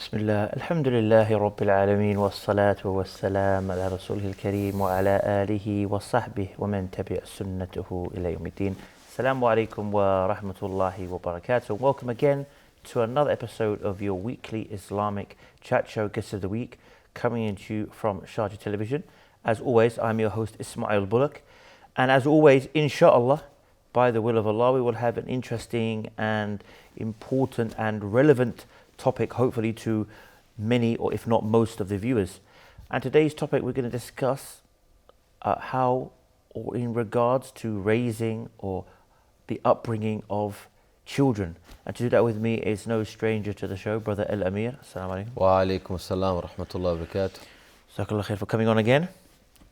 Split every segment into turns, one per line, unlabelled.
بسم الله الحمد لله رب العالمين والصلاة والسلام على رسوله الكريم وعلى آله وصحبه ومن تبع سنته إلى يوم الدين. Assalamu alaikum wa rahmatullahi wa barakatuh. Welcome again to another episode of your weekly Islamic chat show, Guest of the Week, coming into you from Sharjah Television. As always, I'm your host Ismail Bullock. And as always, inshallah, by the will of Allah, we will have an interesting and important and relevant topic, hopefully to many or if not most of the viewers. And today's topic, we're going to discuss how or in regards to raising or the upbringing of children. And to do that with me is no stranger to the show, Brother Almir. Assalamu alaikum.
Wa alaikum assalam wa rahmatullahi wa barakatuh.
Jazakallah khair for coming on again.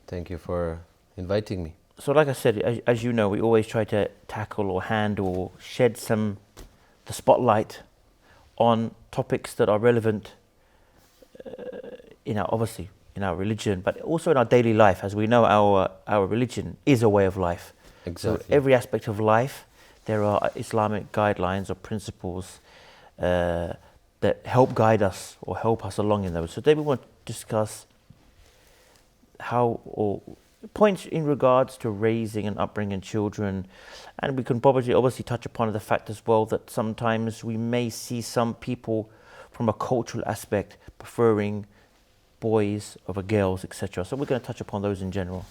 Thank you for inviting me.
So like I said, as you know, we always try to tackle or handle or shed the spotlight on topics that are relevant obviously in our religion, but also in our daily life. As we know, our religion is a way of life.
Exactly.
So every aspect of life, there are Islamic guidelines or principles that help guide us or help us along in those. So today we want to discuss how or points in regards to raising and upbringing children, and we can probably obviously touch upon the fact as well that sometimes we may see some people from a cultural aspect preferring boys over girls, etc. So we're going to touch upon those in general.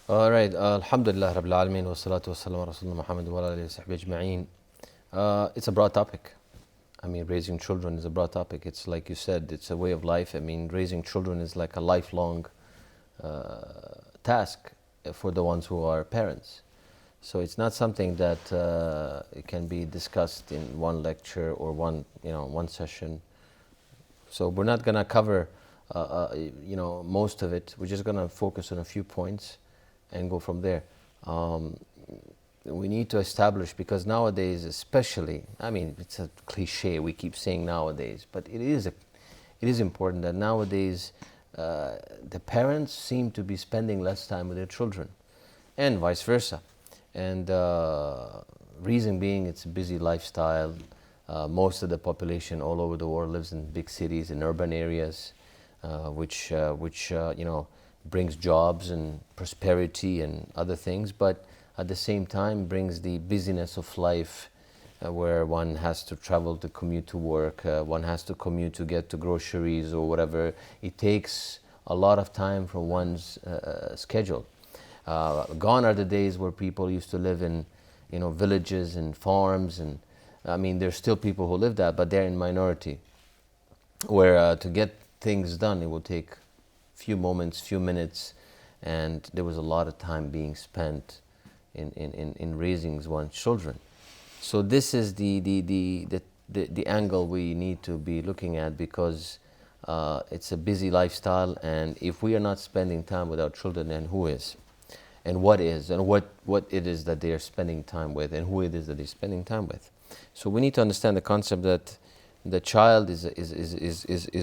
All right. Alhamdulillah Rabbil Alameen wa salatu wa salam wa Rasulullah Muhammad wa ala alihi wa sahbihi ajma'een. It's a broad topic. I mean, raising children is a broad topic. It's like you said, it's a way of life. I mean, raising children is like a lifelong task for the ones who are parents. So it's not something that it can be discussed in one lecture or one session. So we're not going to cover most of it. We're just going to focus on a few points and go from there. We need to establish, because nowadays especially, I mean, it's a cliche we keep saying nowadays, but it is important that nowadays the parents seem to be spending less time with their children, and vice versa. And reason being, it's a busy lifestyle. Most of the population all over the world lives in big cities, in urban areas, which brings jobs and prosperity and other things, but at the same time brings the busyness of life, where one has to travel to commute to work, one has to commute to get to groceries or whatever. It takes a lot of time from one's schedule. Gone are the days where people used to live in villages and farms, and I mean there's still people who live that, but they're in minority, where to get things done it will take few moments, few minutes, and there was a lot of time being spent in raising one's children. So this is the angle we need to be looking at, because it's a busy lifestyle, and if we are not spending time with our children, then who is? And what is? And what it is that they are spending time with, and who it is that they're spending time with. So we need to understand the concept that the child is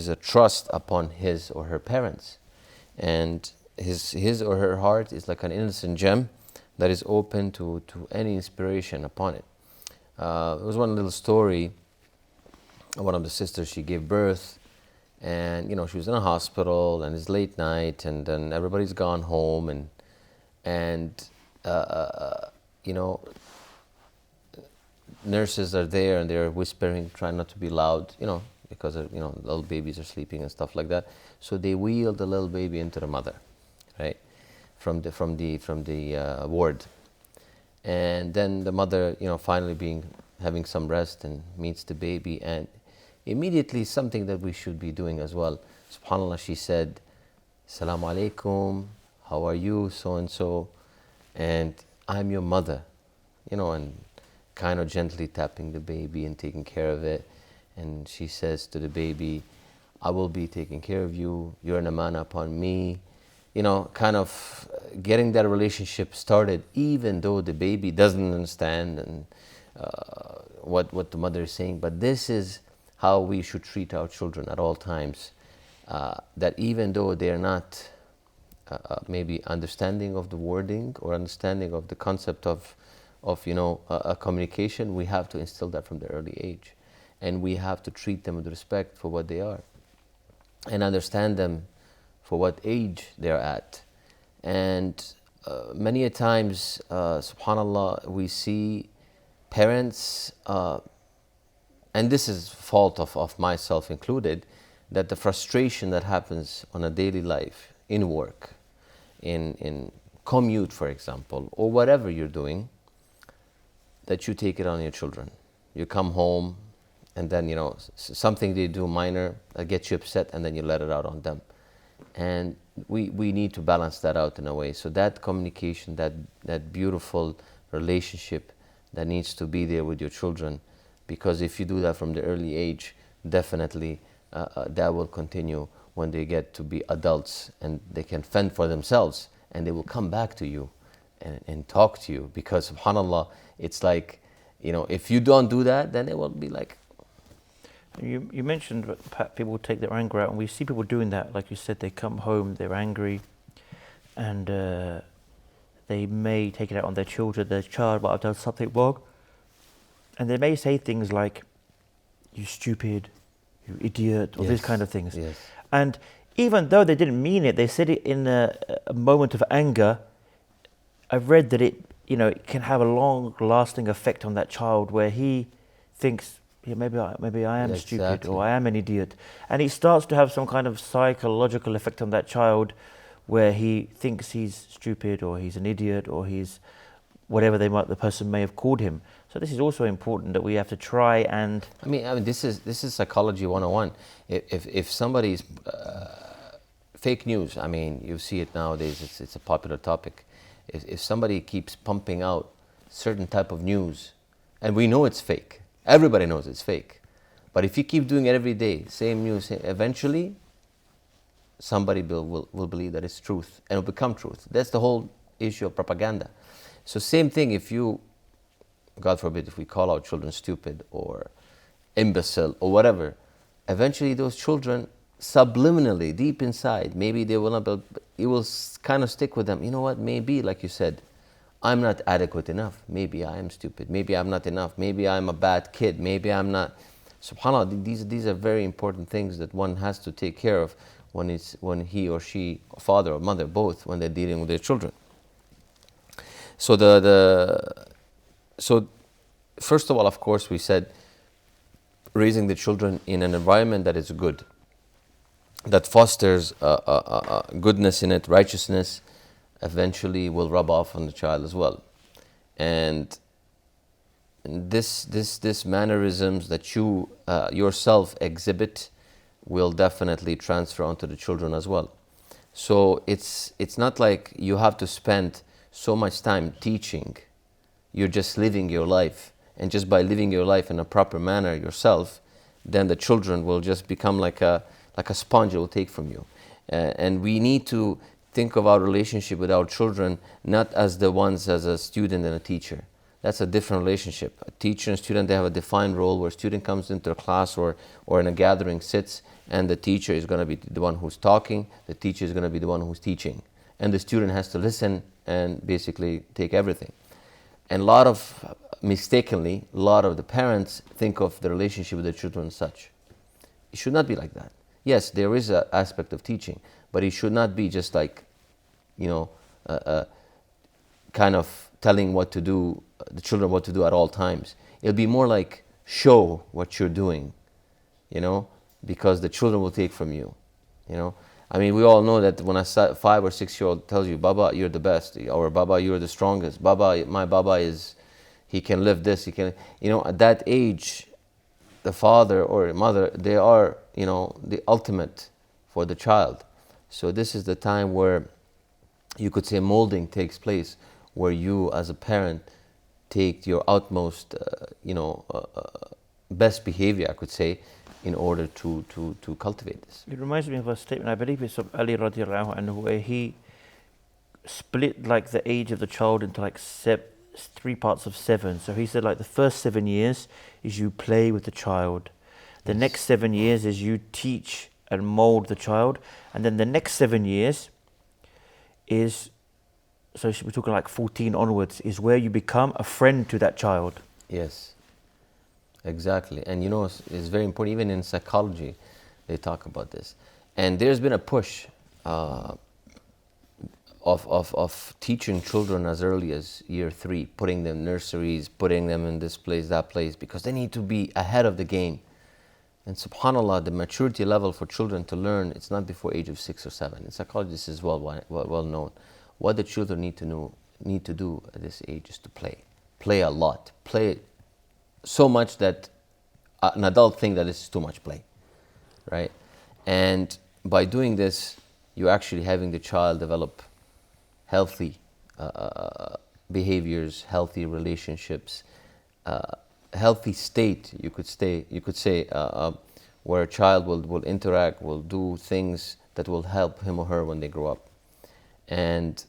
a trust upon his or her parents, and his or her heart is like an innocent gem that is open to any inspiration upon it. There was one little story. One of the sisters, she gave birth, and she was in a hospital, and it's late night, and then everybody's gone home, and nurses are there, and they're whispering, trying not to be loud, because little babies are sleeping and stuff like that. So they wheel the little baby into the mother, right, from the ward. And then the mother, finally having some rest, and meets the baby, and immediately something that we should be doing as well. SubhanAllah, she said, "Assalamu alaikum, how are you, so and so, and I'm your mother," and kind of gently tapping the baby and taking care of it. And she says to the baby, "I will be taking care of you. You're an amana upon me." Kind of getting that relationship started, even though the baby doesn't understand and what the mother is saying. But this is how we should treat our children at all times. That even though they're not maybe understanding of the wording or understanding of the concept of a communication, we have to instill that from the early age. and we have to treat them with respect for what they are and understand them for what age they're at. And many a times, subhanallah, we see parents, and this is fault of myself included, that the frustration that happens on a daily life, in work, in commute, for example, or whatever you're doing, that you take it on your children. You come home, and then, you know, something they do minor that gets you upset, and then you let it out on them. And we need to balance that out in a way. So that communication, that beautiful relationship that needs to be there with your children, because if you do that from the early age, definitely that will continue when they get to be adults and they can fend for themselves, and they will come back to you and talk to you. Because subhanallah, it's like, you know, if you don't do that, then it will be like...
You mentioned that people take their anger out, and we see people doing that. Like you said, they come home, they're angry, and they may take it out on their children. Their child might have done something wrong, and they may say things like, "You stupid, you idiot," or
Yes.
these kind of things.
Yes.
And even though they didn't mean it, they said it in a moment of anger. I've read that it can have a long-lasting effect on that child, where he thinks, yeah, maybe I am stupid,
Exactly.
or I am an idiot. And he starts to have some kind of psychological effect on that child, where he thinks he's stupid, or he's an idiot, or he's whatever the person may have called him. So this is also important, that we have to try and...
I mean, this is psychology 101. If somebody's fake news, I mean, you see it nowadays, it's a popular topic. If somebody keeps pumping out certain type of news, and we know it's fake, everybody knows it's fake, but if you keep doing it every day, same news, eventually somebody will believe that it's truth, and it will become truth. That's the whole issue of propaganda. So same thing, if you, God forbid, if we call our children stupid or imbecile or whatever, eventually those children subliminally, deep inside, maybe they will not, but it will kind of stick with them. You know what, maybe, like you said, I'm not adequate enough. Maybe I am stupid. Maybe I'm not enough. Maybe I'm a bad kid. Maybe I'm not. SubhanAllah, these are very important things that one has to take care of when he or she, father or mother, both, when they're dealing with their children. So so first of all, of course, we said raising the children in an environment that is good, that fosters goodness in it, righteousness, eventually will rub off on the child as well. And this mannerisms that you yourself exhibit will definitely transfer onto the children as well. So it's not like you have to spend so much time teaching. You're just living your life, and just by living your life in a proper manner yourself, then the children will just become like a sponge. It will take from you. And we need to think of our relationship with our children not as the ones as a student and a teacher. That's a different relationship. A teacher and student, they have a defined role, where a student comes into a class or in a gathering, sits, and the teacher is going to be the one who's talking, the teacher is going to be the one who's teaching. And the student has to listen and basically take everything. And mistakenly, a lot of the parents think of the relationship with their children as such. It should not be like that. Yes, there is an aspect of teaching, but it should not be just like, kind of telling the children what to do at all times. It'll be more like show what you're doing, because the children will take from you, I mean, we all know that when a 5 or 6 year old tells you, "Baba, you're the best," or "Baba, you're the strongest," "Baba, my Baba he can lift this," at that age, the father or mother, they are, the ultimate for the child. So this is the time where you could say molding takes place, where you as a parent take your utmost, best behavior, I could say, in order to cultivate this.
It reminds me of a statement, I believe it's of Ali radiallahu anhu, where he split like the age of the child into like 3 parts of 7. So he said like the first 7 years is you play with the child. The next 7 years is you teach and mold the child. And then the next 7 years is, so we're talking like 14 onwards, is where you become a friend to that child.
Yes. Exactly. And you know, it's very important, even in psychology, they talk about this. And there's been a push of teaching children as early as year 3, putting them in nurseries, putting them in this place, that place, because they need to be ahead of the game. And subhanAllah, the maturity level for children to learn, it's not before age of 6 or 7. In psychology, this is well known. What the children need to do at this age is to play. Play a lot. Play so much that an adult thinks that it's too much play, right? And by doing this, you're actually having the child develop healthy behaviors, healthy relationships, healthy state, you could say, where a child will interact, will do things that will help him or her when they grow up. And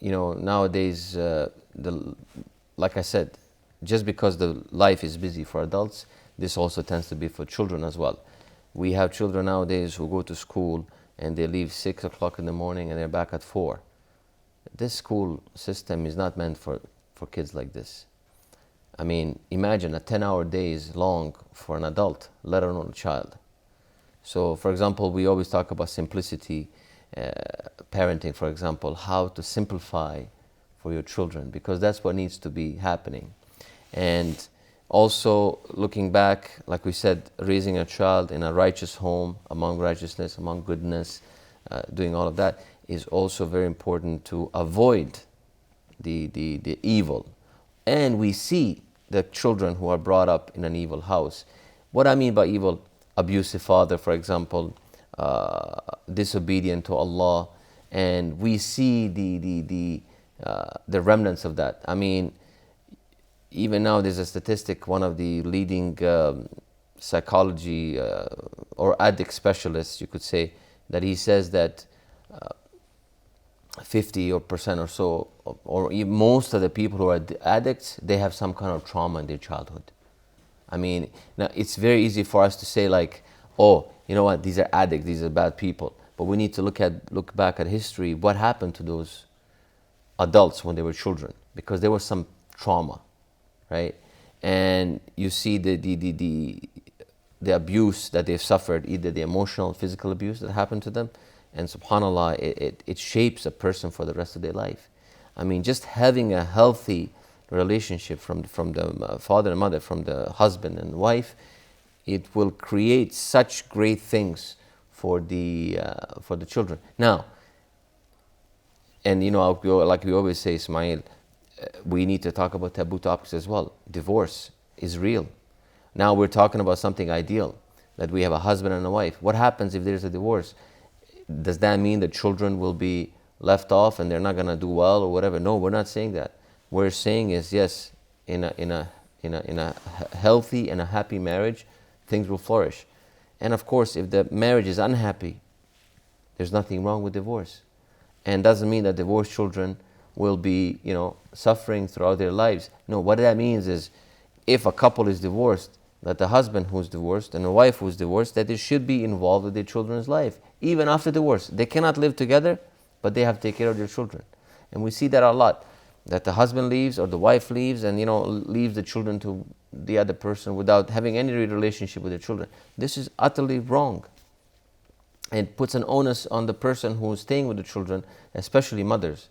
you know, nowadays, like I said, just because the life is busy for adults, this also tends to be for children as well. We have children nowadays who go to school and they leave 6 o'clock in the morning and they're back at 4. This school system is not meant for kids like this. I mean, imagine a 10-hour day is long for an adult, let alone a child. So, for example, we always talk about simplicity, parenting, for example, how to simplify for your children, because that's what needs to be happening. And also, looking back, like we said, raising a child in a righteous home, among righteousness, among goodness, doing all of that is also very important to avoid the evil. And we see the children who are brought up in an evil house. What I mean by evil, abusive father, for example, disobedient to Allah, and we see the remnants of that. I mean, even now there's a statistic, one of the leading psychology or addict specialists, you could say, that he says that 50% or so, or even most of the people who are addicts, they have some kind of trauma in their childhood. I mean, now it's very easy for us to say like, oh, you know what, these are addicts, these are bad people. But we need to look back at history, what happened to those adults when they were children, because there was some trauma, right? And you see the abuse that they've suffered, either the emotional, physical abuse that happened to them, and subhanAllah, it shapes a person for the rest of their life. I mean, just having a healthy relationship from the father and mother, from the husband and wife, it will create such great things for the children. Now, and you know, like we always say, Ismail, we need to talk about taboo topics as well. Divorce is real. Now we're talking about something ideal, that we have a husband and a wife. What happens if there's a divorce? Does that mean the children will be left off and they're not going to do well or whatever? No, we're not saying that. What we're saying is, yes, in a healthy and a happy marriage, things will flourish. And of course, if the marriage is unhappy, there's nothing wrong with divorce. And doesn't mean that divorced children will be, you know, suffering throughout their lives. No, what that means is, if a couple is divorced, that the husband who's divorced and the wife who's divorced, that they should be involved with their children's life, even after divorce. They cannot live together, but they have to take care of their children. And we see that a lot, that the husband leaves or the wife leaves and, you know, leaves the children to the other person without having any relationship with the children. This is utterly wrong. It puts an onus on the person who is staying with the children, especially mothers.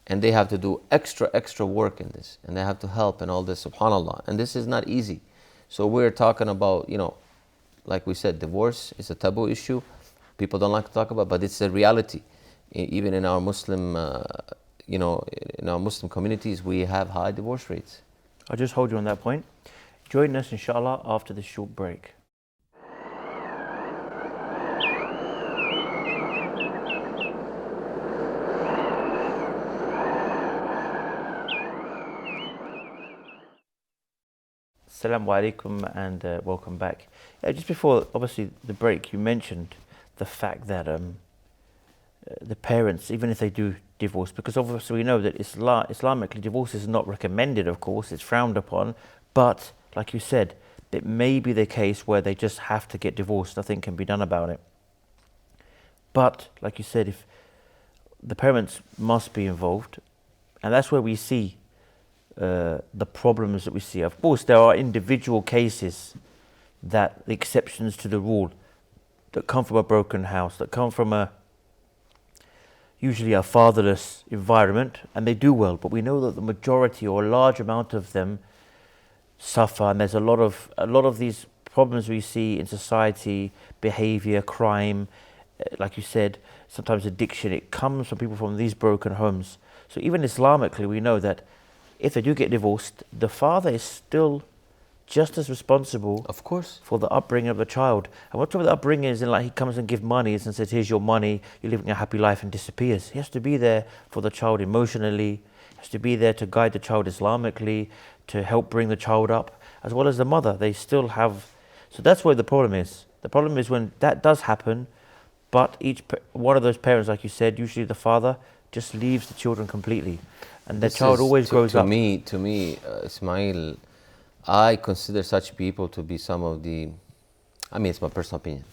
And they have to do extra work in this. And they have to help and all this, subhanAllah. And this is not easy. So we're talking about, you know, like we said, divorce is a taboo issue. People don't like to talk about, but it's a reality. Even in our Muslim, in our Muslim communities, we have high divorce rates.
I'll just hold you on that point. Join us, inshallah, after this short break. Assalamu alaikum and welcome back. Just before, obviously, the break, you mentioned the fact that the parents, even if they do divorce, because obviously we know that Islamically divorce is not recommended, of course, it's frowned upon, but like you said, it may be the case where they just have to get divorced, nothing can be done about it. But, like you said, if the parents must be involved, and that's where we see the problems that we see. Of course, there are individual cases that the exceptions to the rule that come from a broken house, that come from usually a fatherless environment, and they do well. But we know that the majority or a large amount of them suffer, and there's a lot of these problems we see in society, behavior, crime, like you said, sometimes addiction. It comes from people from these broken homes. So even Islamically, we know that if they do get divorced, the father is still just as responsible,
Of course.
for the upbringing of the child. And what the upbringing is, in like he comes and gives money and says, "Here's your money, you're living a happy life," and disappears. He has to be there for the child emotionally. He has to be there to guide the child Islamically, to help bring the child up, as well as the mother. They still have. So that's where the problem is. The problem is when that does happen, but one of those parents, like you said, usually the father, just leaves the children completely, and the child always grows up.
To me, Ismail, I consider such people to be some of the, I mean, it's my personal opinion.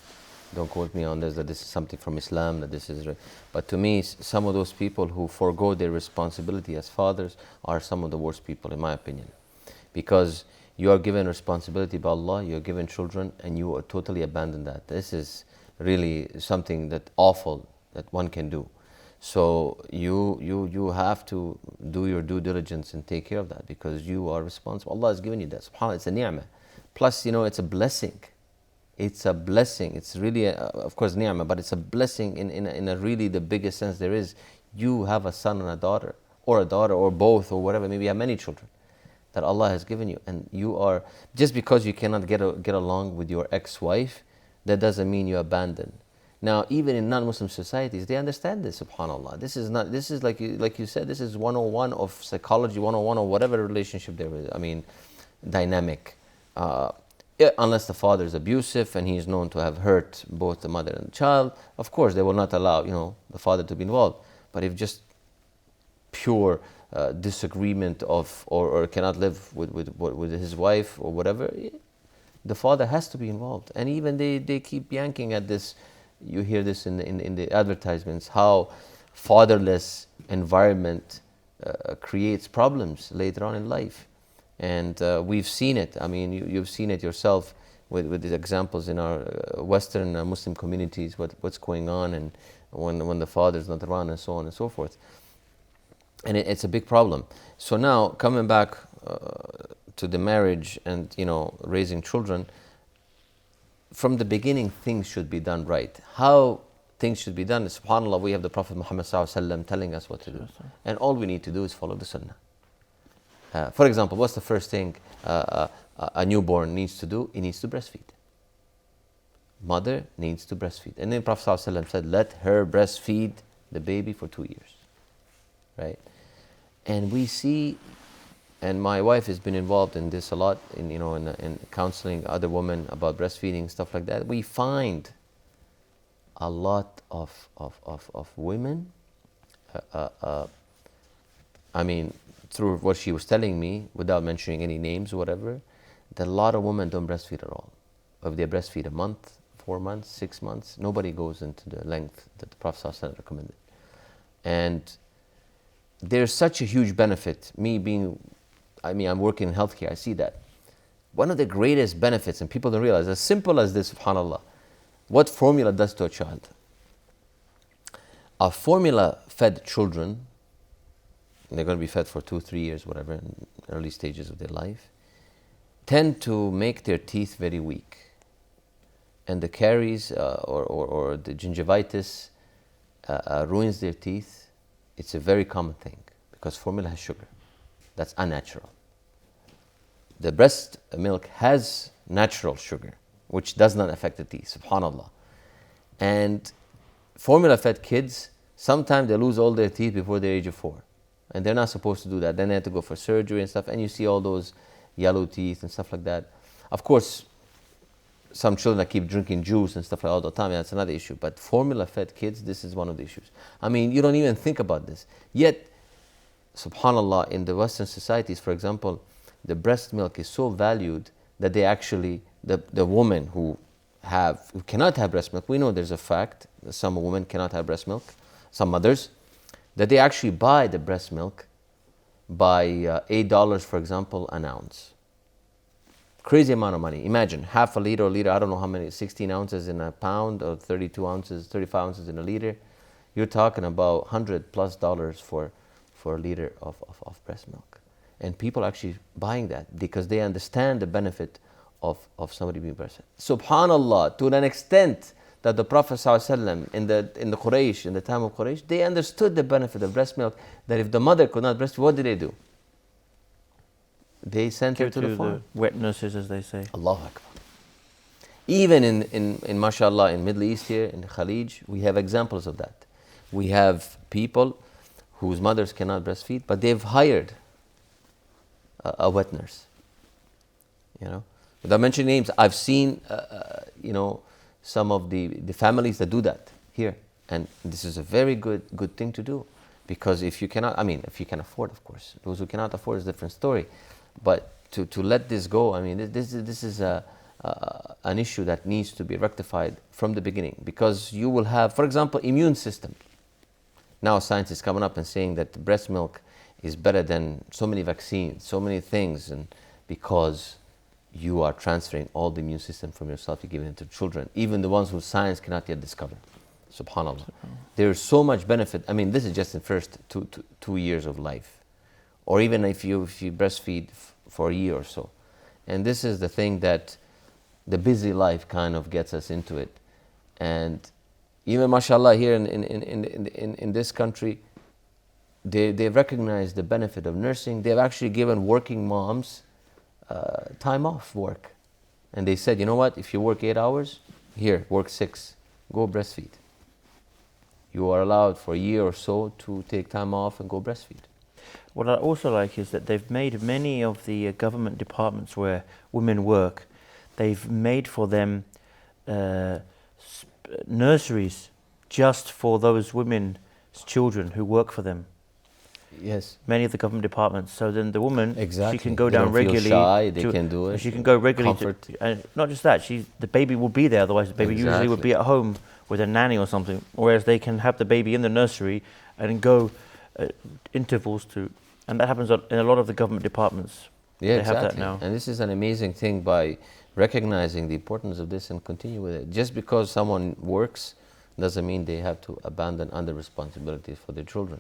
Don't quote me on this, that this is something from Islam, that this is, but to me, some of those people who forego their responsibility as fathers are some of the worst people, in my opinion. Because you are given responsibility by Allah, you are given children, and you totally abandon that. This is really something that awful that one can do. So you have to do your due diligence and take care of that, because you are responsible. Allah has given you that. SubhanAllah, it's a ni'mah. Plus, it's a blessing. It's a blessing. It's really, of course, ni'mah, but it's a blessing in a really the biggest sense there is. You have a son and a daughter or both, or whatever. Maybe you have many children that Allah has given you, and you are, just because you cannot get along with your ex-wife, that doesn't mean you abandon. Now, even in non-Muslim societies, they understand this, subhanAllah. This is like you said, this is 101 of psychology, 101 of whatever relationship there is. I mean, dynamic. Unless the father is abusive and he is known to have hurt both the mother and the child, of course, they will not allow, the father to be involved. But if just pure disagreement or cannot live with his wife or whatever, the father has to be involved. And even they keep yanking at this. You hear this in the advertisements, how fatherless environment creates problems later on in life. And we've seen it. I mean, you've seen it yourself with these examples in our Western Muslim communities, what's going on, and when the father's not around, and so on and so forth. And it's a big problem. So now, coming back to the marriage and raising children, from the beginning, things should be done right. How things should be done, subhanAllah, we have the Prophet Muhammad ﷺ telling us what to do. And all we need to do is follow the sunnah. For example, what's the first thing a newborn needs to do? He needs to breastfeed. Mother needs to breastfeed. And then Prophet ﷺ said, let her breastfeed the baby for 2 years. Right? And we see, and my wife has been involved in this a lot, in counseling other women about breastfeeding, stuff like that. We find a lot of women, I mean, through what she was telling me, without mentioning any names or whatever, that a lot of women don't breastfeed at all. If they breastfeed a month, 4 months, 6 months, nobody goes into the length that the Prophet ﷺ recommended. And there's such a huge benefit. I'm working in healthcare, I see that. One of the greatest benefits, and people don't realize, as simple as this, subhanAllah, what formula does to a child. A formula-fed children, they're going to be fed for 2-3 years, whatever, in early stages of their life, tend to make their teeth very weak. And the caries or the gingivitis ruins their teeth. It's a very common thing because formula has sugar. That's unnatural. The breast milk has natural sugar, which does not affect the teeth, subhanAllah. And formula-fed kids, sometimes they lose all their teeth before the age of 4. And they're not supposed to do that. Then they have to go for surgery and stuff. And you see all those yellow teeth and stuff like that. Of course, some children that keep drinking juice and stuff like that all the time, that's another issue. But formula-fed kids, this is one of the issues. I mean, you don't even think about this. Yet, subhanAllah, in the Western societies, for example, the breast milk is so valued that they actually, the women who cannot have breast milk, we know there's a fact that some women cannot have breast milk, some mothers, that they actually buy the breast milk by $8, for example, an ounce. Crazy amount of money. Imagine half a liter or liter, I don't know how many, 16 ounces in a pound or 32 ounces, 35 ounces in a liter. You're talking about $100+ for a liter of breast milk. And people are actually buying that because they understand the benefit of somebody being breastfed. Subhanallah, to an extent that the Prophet ﷺ in the Quraysh, in the time of Quraysh, they understood the benefit of breast milk, that if the mother could not breastfeed, what did they do? They sent her to the farm.
The wet nurses, as they say.
Allahu Akbar. Even in mashallah, in Middle East here, in the Khalij, we have examples of that. We have people whose mothers cannot breastfeed, but they've hired a wet nurse. You know, without mentioning names, I've seen, some of the families that do that here. And this is a very good thing to do. Because if you cannot, if you can afford, of course. Those who cannot afford is a different story. But to let this go, this is an issue that needs to be rectified from the beginning. Because you will have, for example, immune system. Now science is coming up and saying that breast milk is better than so many vaccines, so many things, and because you are transferring all the immune system from yourself, you're giving it to children, even the ones who science cannot yet discover. Subhanallah. There's so much benefit. This is just the first 2 years of life. Or even if you breastfeed for a year or so. And this is the thing that the busy life kind of gets us into it. And even mashallah here in this country, they've recognized the benefit of nursing. They've actually given working moms time off work. And they said, you know what, if you work 8 hours, here, work 6, go breastfeed. You are allowed for a year or so to take time off and go breastfeed.
What I also like is that they've made many of the government departments where women work, they've made for them nurseries just for those women's children who work for them.
Yes.
Many of the government departments. So then the woman,
exactly.
she can go
they
down
don't
regularly.
Feel shy, they can do it.
She can go regularly. And not just that, the baby will be there. Otherwise, the baby usually would be at home with a nanny or something. Whereas they can have the baby in the nursery and go intervals to. And that happens in a lot of the government departments.
Yeah,
they
exactly.
have that now.
And this is an amazing thing by recognizing the importance of this and continue with it. Just because someone works doesn't mean they have to abandon other responsibilities for their children.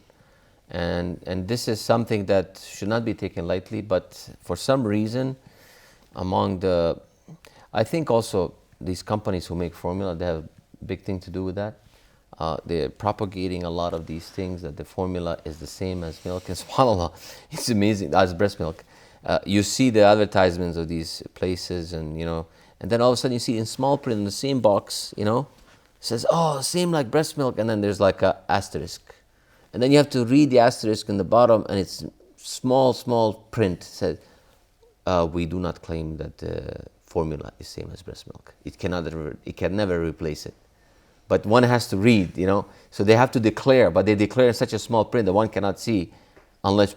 And this is something that should not be taken lightly, but for some reason, I think also these companies who make formula, they have a big thing to do with that. They're propagating a lot of these things, that the formula is the same as milk. And subhanAllah, it's amazing, as breast milk. You see the advertisements of these places and then all of a sudden you see in small print in the same box, it says, oh, same like breast milk, and then there's like a asterisk. And then you have to read the asterisk in the bottom, and it's small print. It says, we do not claim that the formula is same as breast milk. It can never replace it. But one has to read, So they have to declare, but they declare in such a small print that one cannot see unless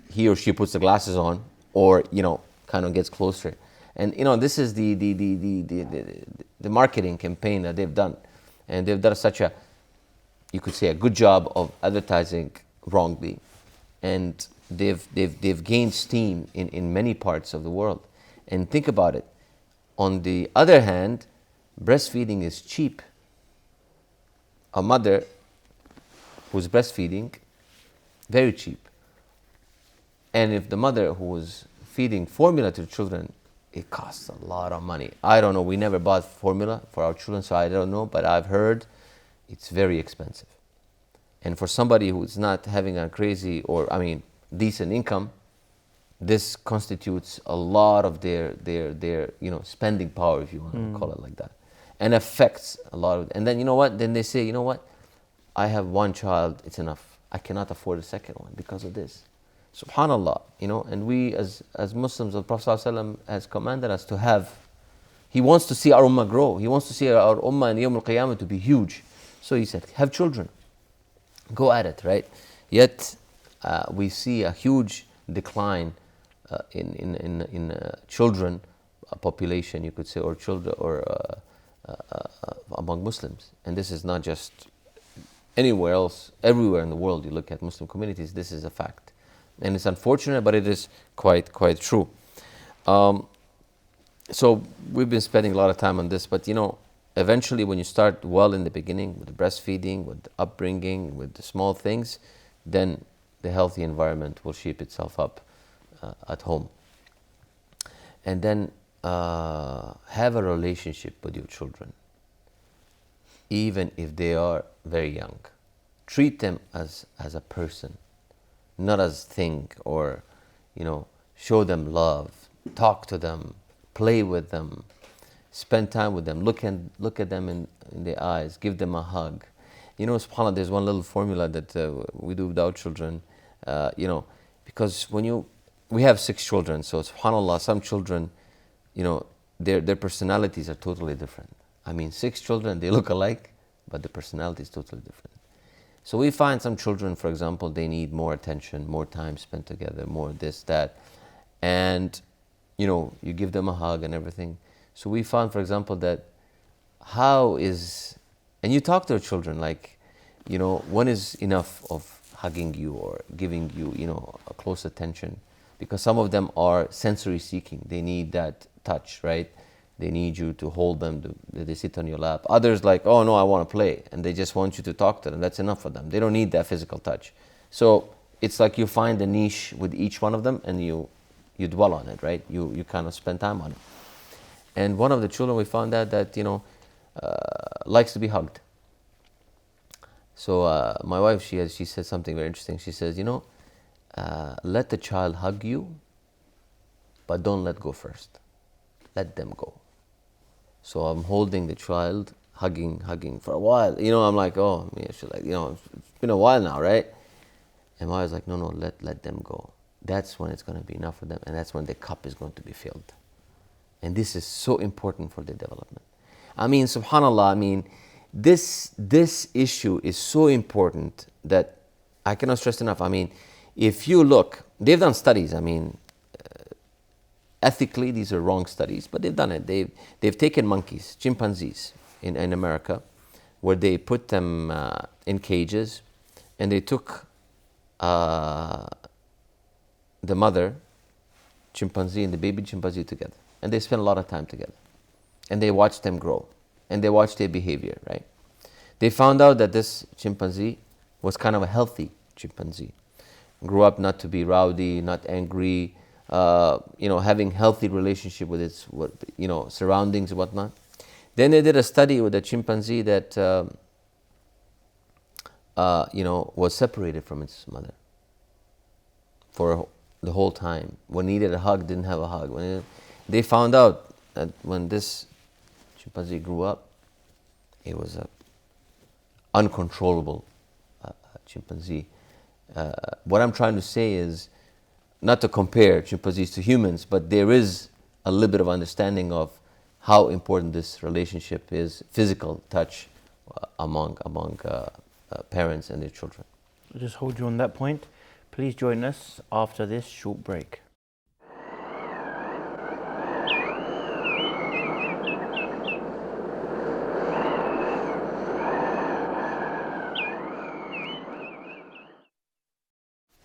he or she puts the glasses on or, kind of gets closer. And, this is the marketing campaign that they've done. And they've done you could say a good job of advertising wrongly, and they've gained steam in many parts of the world. And think about it. On the other hand, breastfeeding is cheap. A mother who's breastfeeding, very cheap. And if the mother who is feeding formula to children, it costs a lot of money. I don't know. We never bought formula for our children, so I don't know. But I've heard it's very expensive. And for somebody who's not having a crazy decent income, this constitutes a lot of their spending power, if you want to call it like that, and affects a lot of. And then Then they say, I have one child, it's enough. I cannot afford a second one because of this. Subhanallah, And we as Muslims, the Prophet ﷺ has commanded us to have. He wants to see our ummah grow. He wants to see our ummah in Yawm al-Qiyamah to be huge. So he said, have children. Go at it, right? Yet we see a huge decline in children population, you could say, or children, or among Muslims. And this is not just anywhere else, everywhere in the world. You look at Muslim communities, this is a fact. And it's unfortunate, but it is quite true. So we've been spending a lot of time on this, but eventually when you start well in the beginning with the breastfeeding, with the upbringing, with the small things, then the healthy environment will shape itself up at home. And then have a relationship with your children, even if they are very young. Treat them as a person, not as thing, or show them love, talk to them, play with them, spend time with them, look at them in the eyes, give them a hug. SubhanAllah, there's one little formula that we do with our children, because we have 6 children, so SubhanAllah, some children, their personalities are totally different. 6 children, they look alike, but the personality is totally different. So we find some children, for example, they need more attention, more time spent together, more this, that, and you give them a hug and everything. So we found, for example, that and you talk to your children, like, when is enough of hugging you or giving you, a close attention, because some of them are sensory seeking. They need that touch, right? They need you to hold them, they sit on your lap. Others like, oh no, I want to play, and they just want you to talk to them. That's enough for them. They don't need that physical touch. So it's like you find a niche with each one of them, and you dwell on it, right? You kind of spend time on it. And one of the children, we found out that likes to be hugged. So my wife, she said something very interesting. She says, let the child hug you, but don't let go first. Let them go. So I'm holding the child, hugging for a while. I'm like, oh, yeah, she's like, it's been a while now, right? And my wife's like, no, let them go. That's when it's going to be enough for them, and that's when the cup is going to be filled. And this is so important for the development. SubhanAllah, this issue is so important that I cannot stress enough. If you look, they've done studies. Ethically, these are wrong studies, but they've done it. They've taken monkeys, chimpanzees in America, where they put them in cages, and they took the mother chimpanzee and the baby chimpanzee together, and they spent a lot of time together, and they watched them grow, and they watched their behavior, right? They found out that this chimpanzee was kind of a healthy chimpanzee, grew up not to be rowdy, not angry, having healthy relationship with its surroundings and whatnot. Then they did a study with a chimpanzee that was separated from its mother for the whole time. When needed a hug, didn't have a hug. They found out that when this chimpanzee grew up, it was a uncontrollable chimpanzee. What I'm trying to say is not to compare chimpanzees to humans, but there is a little bit of understanding of how important this relationship is, physical touch among parents and their children.
I'll just hold you on that point. Please join us after this short break.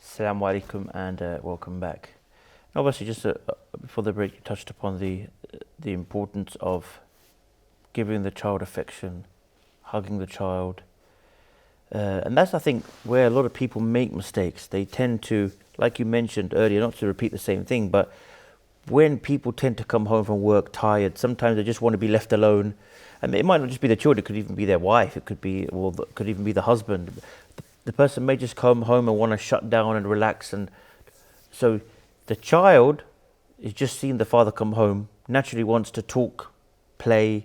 Assalamu alaikum and welcome back. Obviously, just before the break, you touched upon the importance of giving the child affection, hugging the child. And that's, I think, where a lot of people make mistakes. They tend to, like you mentioned earlier, not to repeat the same thing, but when people tend to come home from work tired, sometimes they just want to be left alone. And it might not just be the children, it could even be their wife, it could even be the husband. The person may just come home and want to shut down and relax. And so the child is just seeing the father come home, naturally wants to talk, play,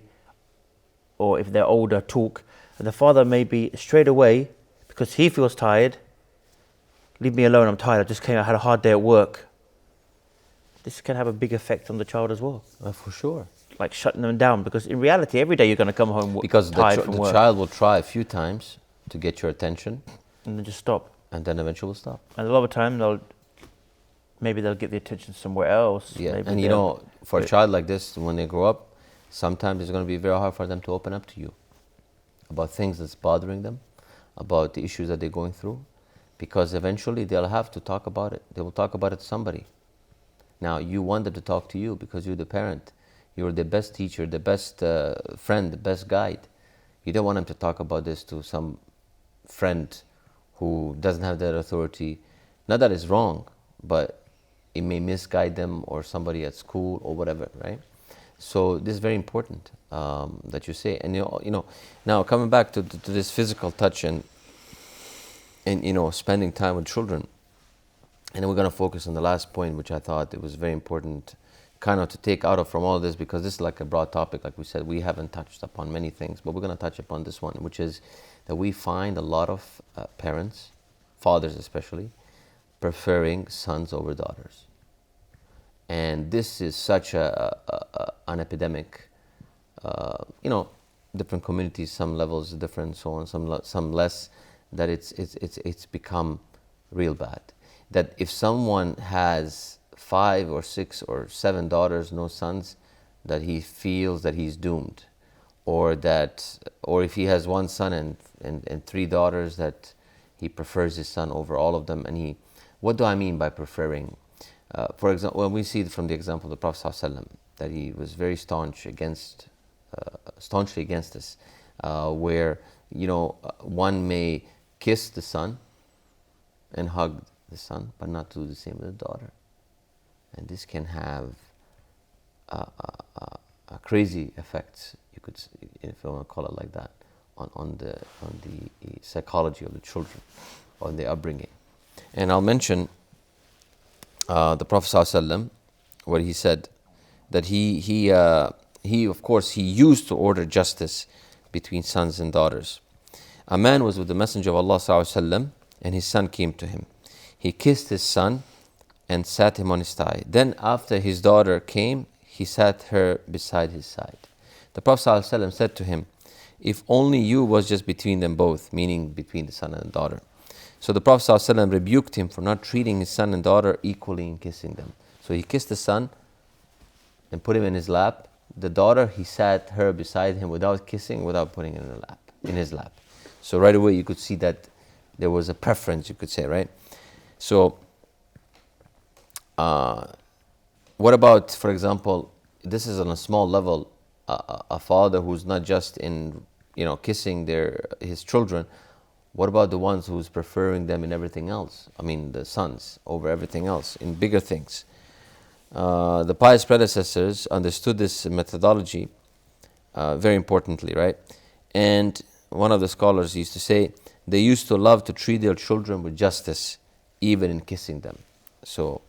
or if they're older, talk. And the father may be straight away, because he feels tired, leave me alone, I'm tired, I had a hard day at work. This can have a big effect on the child as well.
For sure.
Like shutting them down, because in reality, every day you're going to come home
because
tired from work.
The child will try a few times to get your attention.
And then just stop.
And then eventually will stop.
And a lot of the time, maybe they'll get the attention somewhere else.
Yeah,
maybe
and for a child like this, when they grow up, sometimes it's going to be very hard for them to open up to you about things that's bothering them, about the issues that they're going through. because eventually they'll have to talk about it. They will talk about it to somebody. Now, you want them to talk to you because you're the parent. You're the best teacher, the best friend, the best guide. You don't want them to talk about this to some friend who doesn't have that authority. Not that it's wrong, but it may misguide them or somebody at school or whatever, right? So this is very important that you say. And now coming back to this physical touch and spending time with children. And then we're going to focus on the last point, which I thought it was very important kind of to take out of from all this, because this is like a broad topic. Like we said, we haven't touched upon many things, but we're going to touch upon this one, which is that we find a lot of parents, fathers especially, preferring sons over daughters. And this is such an epidemic. Different communities, some levels different, so on, some less, that it's become real bad. That if someone has 5 or 6 or 7 daughters, no sons, that he feels that he's doomed, or if he has 1 son and 3 daughters, that he prefers his son over all of them. And what do I mean by preferring? For example, when we see from the example of the Prophet ﷺ, that he was very staunchly against this, where one may kiss the son and hug the son, but not do the same with the daughter. And this can have a crazy effects, you could, if you want to call it like that, on the psychology of the children, on the upbringing. And I'll mention the Prophet ﷺ, where he said that he of course he used to order justice between sons and daughters. A man was with the Messenger of Allah ﷺ, and his son came to him. He kissed his son and sat him on his thigh. Then after his daughter came, he sat her beside his side. The Prophet ﷺ said to him, if only you was just between them both, meaning between the son and the daughter. So the Prophet ﷺ rebuked him for not treating his son and daughter equally in kissing them. So he kissed the son and put him in his lap. The daughter, he sat her beside him without kissing, without putting it in his lap. So right away you could see that there was a preference, you could say, right? So what about, for example, this is on a small level, a father who's not just in kissing his children. What about the ones who's preferring them in everything else? I mean, the sons over everything else in bigger things. The pious predecessors understood this methodology very importantly, right? And one of the scholars used to say they used to love to treat their children with justice, even in kissing them. So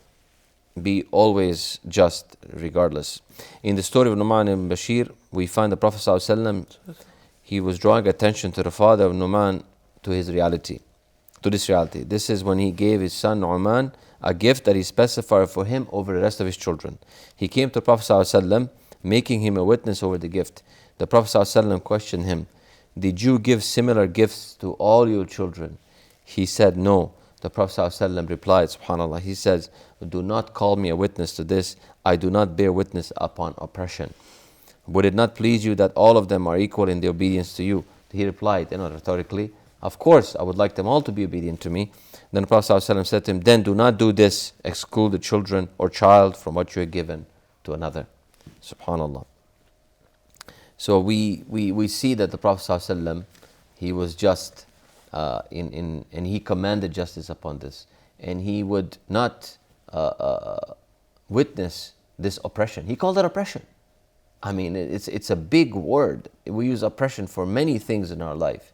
be always just regardless. In the story of Nu'man ibn Bashir, we find the Prophet ﷺ, he was drawing attention to the father of Nu'man to this reality. This is when he gave his son Nu'man a gift that he specified for him over the rest of his children. He came to the Prophet ﷺ, making him a witness over the gift. The Prophet ﷺ questioned him, did you give similar gifts to all your children? He said, no. The Prophet ﷺ replied, subhanAllah, he says, do not call me a witness to this. I do not bear witness upon oppression. Would it not please you that all of them are equal in their obedience to you? He replied, rhetorically, of course, I would like them all to be obedient to me. Then the Prophet ﷺ said to him, then do not do this, exclude the children or child from what you are given to another. Subhanallah. So we see that the Prophet ﷺ, he was just, and he commanded justice upon this. And he would not witness this oppression. He called it oppression. I mean, it's a big word. We use oppression for many things in our life.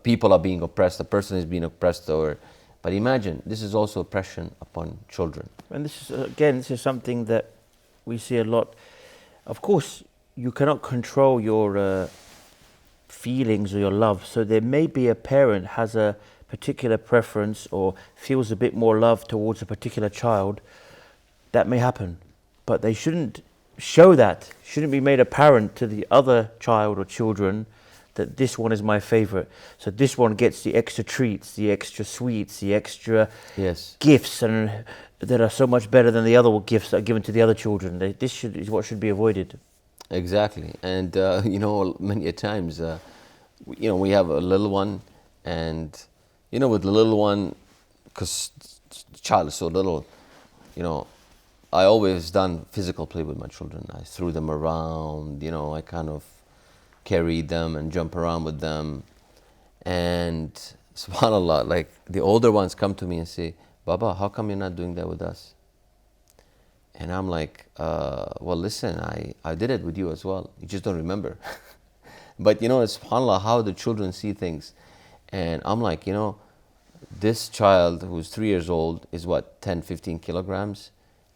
People are being oppressed, a person is being oppressed, but imagine, this is also oppression upon children.
And this is something that we see a lot. Of course, you cannot control your feelings or your love. So there may be a parent has a particular preference or feels a bit more love towards a particular child. That may happen, but they shouldn't show that. Shouldn't be made apparent to the other child or children that this one is my favorite. So this one gets the extra treats, the extra sweets, the extra gifts, and that are so much better than the other gifts that are given to the other children. This is what should be avoided.
Exactly. And many a times, we have a little one, and You know, with the little one, because the child is so little, you know, I always done physical play with my children. I threw them around, you know, I kind of carried them and jump around with them. And subhanAllah, like the older ones come to me and say, Baba, how come you're not doing that with us? And I'm like, well, listen, I did it with you as well. You just don't remember. But you know, it's subhanAllah how the children see things. And I'm like, you know, this child who's 3 years old is what, 10, 15 kilograms?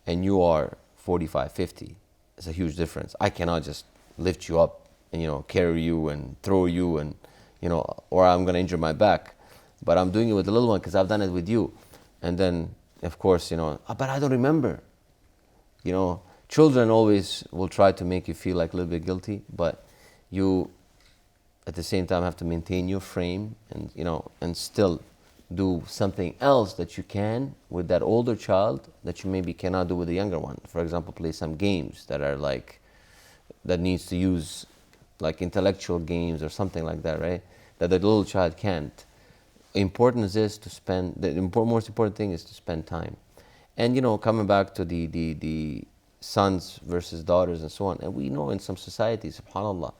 And you are 45, 50. It's a huge difference. I cannot just lift you up and, you know, carry you and throw you and, you know, or I'm going to injure my back. But I'm doing it with the little one because I've done it with you. And then, of course, you know, but I don't remember. You know, children always will try to make you feel like a little bit guilty, but you, at the same time, have to maintain your frame and, you know, and still do something else that you can with that older child that you maybe cannot do with the younger one. For example, play some games that are like, that needs to use like intellectual games or something like that, right? That the little child can't. Importance is to spend, most important thing is to spend time. And you know, coming back to the sons versus daughters and so on, and we know in some societies, subhanAllah,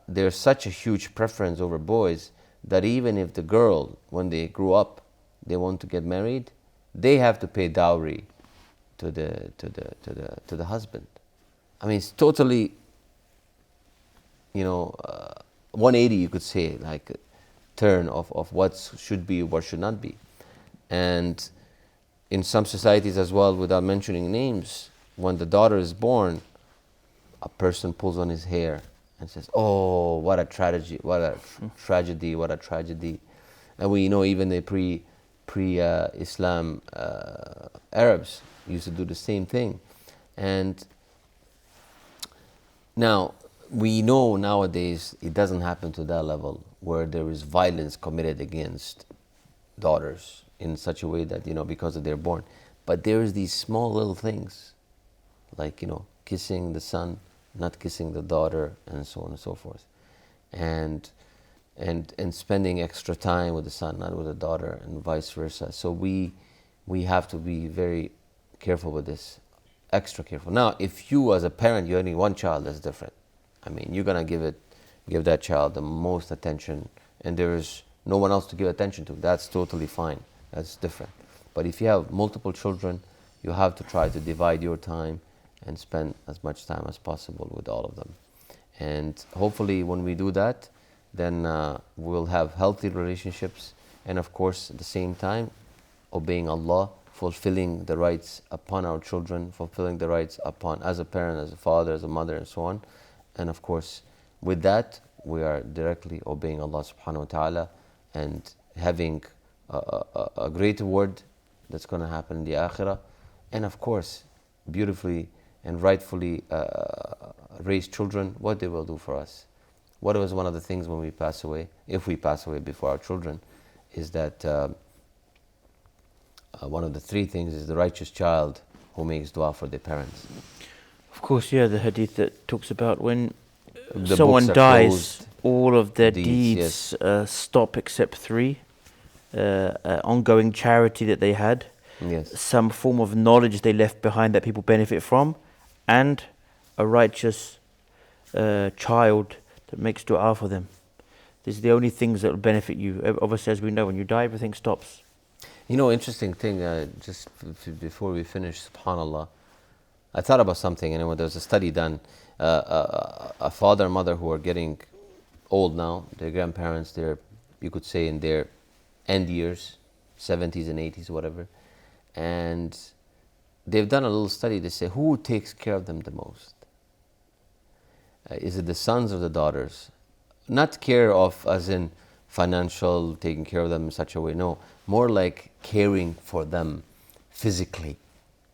there's such a huge preference over boys that even if the girl, when they grew up, they want to get married, they have to pay dowry to the husband. I mean, it's totally, you know, 180, you could say, like turn of what should be, what should not be. And in some societies as well, without mentioning names, when the daughter is born, a person pulls on his hair and says, "Oh, what a tragedy! What a tragedy! What a tragedy!" And we know even the pre-Islam Arabs used to do the same thing. And now we know nowadays it doesn't happen to that level where there is violence committed against daughters in such a way that, you know, because of they're born. But there's these small little things, like, you know, kissing the son, not kissing the daughter, and so on and so forth. And spending extra time with the son, not with the daughter, and vice versa. So we have to be very careful with this, extra careful. Now, if you as a parent, you only one child, that's different. I mean, you're gonna give that child the most attention, and there is no one else to give attention to. That's totally fine. That's different. But if you have multiple children, you have to try to divide your time and spend as much time as possible with all of them. And hopefully when we do that, then we'll have healthy relationships, and of course at the same time obeying Allah, fulfilling the rights upon our children, fulfilling the rights upon, as a parent, as a father, as a mother, and so on. And of course with that we are directly obeying Allah subhanahu wa ta'ala and having a great reward that's going to happen in the akhirah. And of course, beautifully and rightfully raised children, what they will do for us. What was one of the things when we pass away, if we pass away before our children, is that one of the three things is the righteous child who makes dua for their parents.
Of course, yeah, the hadith that talks about when
The
someone
books are
dies,
closed,
all of their
deeds,
deeds stop except three. Ongoing charity that they had,
yes,
some form of knowledge they left behind that people benefit from, and a righteous child that makes dua for them. These are the only things that will benefit you. Obviously, as we know, when you die, everything stops.
You know, interesting thing, just before we finish, subhanAllah, I thought about something, and there was a study done, a father and mother who are getting old now, their grandparents, they're, you could say, in their end years, 70s and 80s, whatever, and they've done a little study. They say, who takes care of them the most? Is it the sons or the daughters? Not care of as in financial, taking care of them in such a way, no, more like caring for them physically,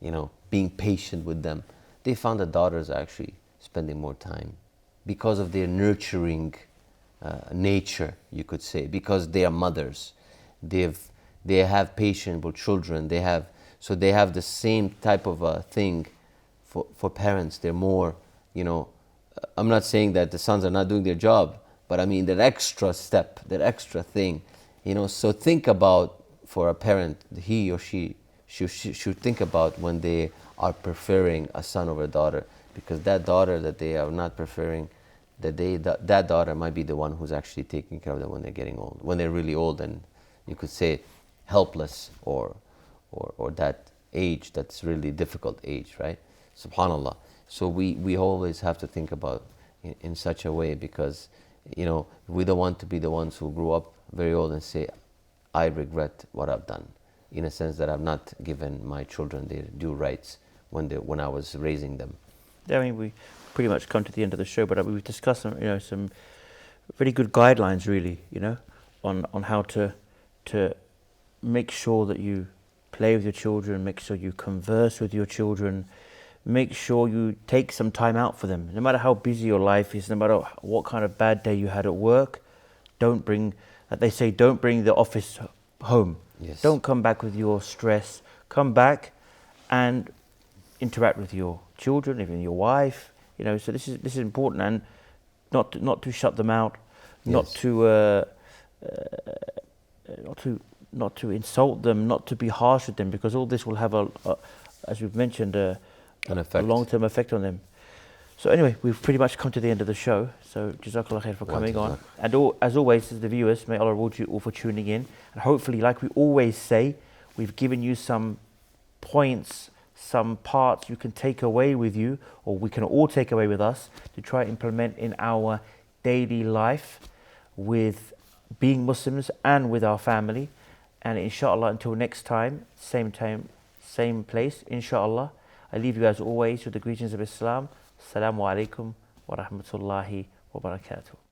you know, being patient with them. They found the daughters actually spending more time because of their nurturing nature, you could say, because they are mothers. They have patience with children. They have the same type of thing for parents. They're more, you know, I'm not saying that the sons are not doing their job, but I mean that extra step, that extra thing So think about, for a parent, he or she should think about when they are preferring a son over a daughter, because that daughter that they are not preferring, that daughter might be the one who's actually taking care of them when they're getting old, when they're really old, and you could say helpless, or that age that's really difficult age, right? Subhanallah. So we always have to think about in such a way, because we don't want to be the ones who grew up very old and say, I regret what I've done, in a sense that I've not given my children their due rights when I was raising them.
I mean, we pretty much come to the end of the show, but we've discussed some really good guidelines, really, on how to make sure that you play with your children, make sure you converse with your children, make sure you take some time out for them. No matter how busy your life is, no matter what kind of bad day you had at work, don't bring the office home.
Yes.
Don't come back with your stress. Come back and interact with your children, even your wife. So this is important, and not to shut them out,
Yes.
not to insult them, not to be harsh with them, because all this will have as we've mentioned, a long-term effect on them. So anyway, we've pretty much come to the end of the show. So Jazakallah khair for coming on. And as always, as the viewers, may Allah reward you all for tuning in. And hopefully, like we always say, we've given you some points, some parts you can take away with you, or we can all take away with us, to try and implement in our daily life with being Muslims and with our family. And inshallah, until next time, same place, inshallah, I leave you as always with the greetings of Islam. Assalamu alaikum wa rahmatullahi wa barakatuh.